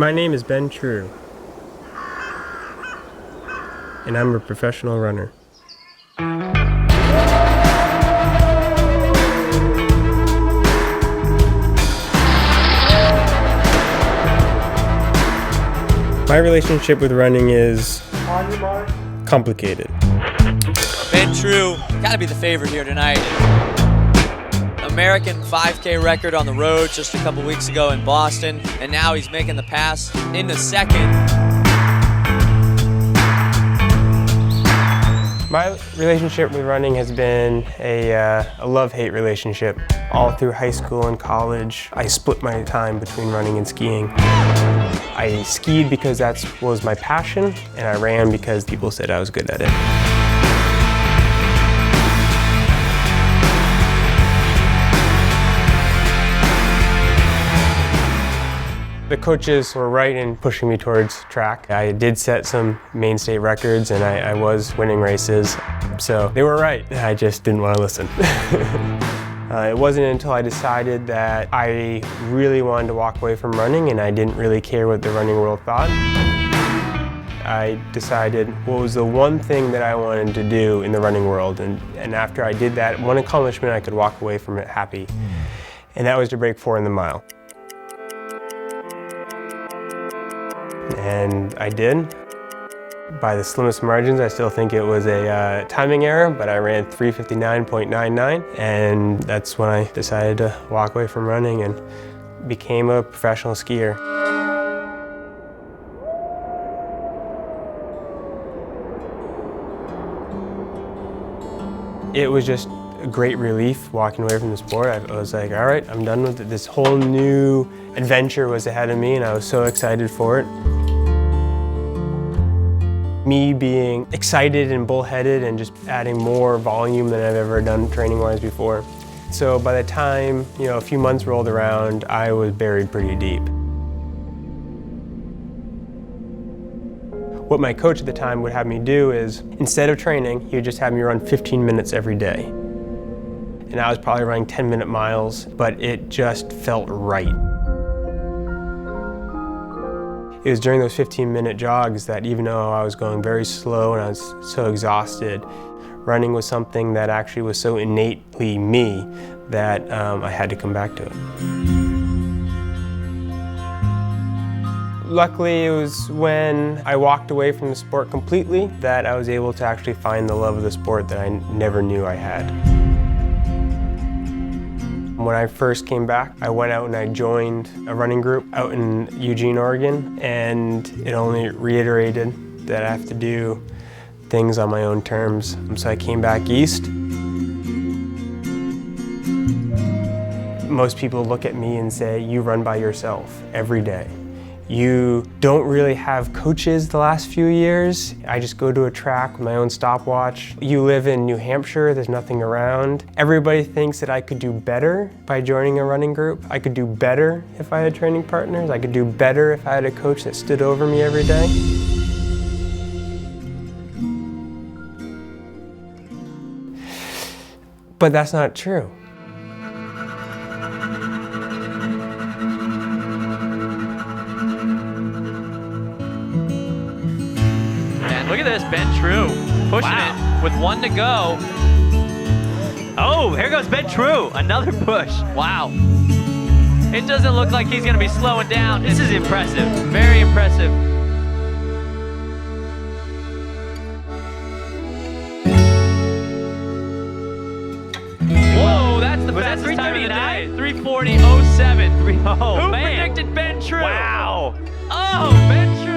My name is Ben True, and I'm a professional runner. My relationship with running is complicated. Ben True, gotta be the favorite here tonight. American 5K record on the road just a couple weeks ago in Boston, and now he's making the pass into second. My relationship with running has been a love-hate relationship. All through high school and college, I split my time between running and skiing. I skied because that was my passion, and I ran because people said I was good at it. The coaches were right in pushing me towards track. I did set some Maine state records and I was winning races, so they were right. I just didn't want to listen. It wasn't until I decided that I really wanted to walk away from running and I didn't really care what the running world thought. I decided what was the one thing that I wanted to do in the running world, and after I did that, one accomplishment I could walk away from it happy, and that was to break 4 in the mile. And I did. By the slimmest margins, I still think it was a timing error, but I ran 3:59.99, and that's when I decided to walk away from running and became a professional skier. It was just a great relief walking away from the sport. I was like, all right, I'm done with it. This whole new adventure was ahead of me, and I was so excited for it. Me being excited and bullheaded and just adding more volume than I've ever done training-wise before. So by the time, a few months rolled around, I was buried pretty deep. What my coach at the time would have me do is, instead of training, he would just have me run 15 minutes every day. And I was probably running 10-minute miles, but it just felt right. It was during those 15-minute jogs that even though I was going very slow and I was so exhausted, running was something that actually was so innately me that I had to come back to it. Luckily, it was when I walked away from the sport completely that I was able to actually find the love of the sport that I never knew I had. When I first came back, I went out and I joined a running group out in Eugene, Oregon, and it only reiterated that I have to do things on my own terms. So I came back east. Most people look at me and say, you run by yourself every day. You don't really have coaches the last few years. I just go to a track with my own stopwatch. You live in New Hampshire, there's nothing around. Everybody thinks that I could do better by joining a running group. I could do better if I had training partners. I could do better if I had a coach that stood over me every day. But that's not true. Look at this, Ben True pushing it with 1 to go. Oh, here goes Ben True, another push. Wow. It doesn't look like he's gonna be slowing down. This is impressive, very impressive. Whoa, that's the fastest time of the day. 3:40.07. Oh, who predicted Ben True? Wow. Oh, Ben True.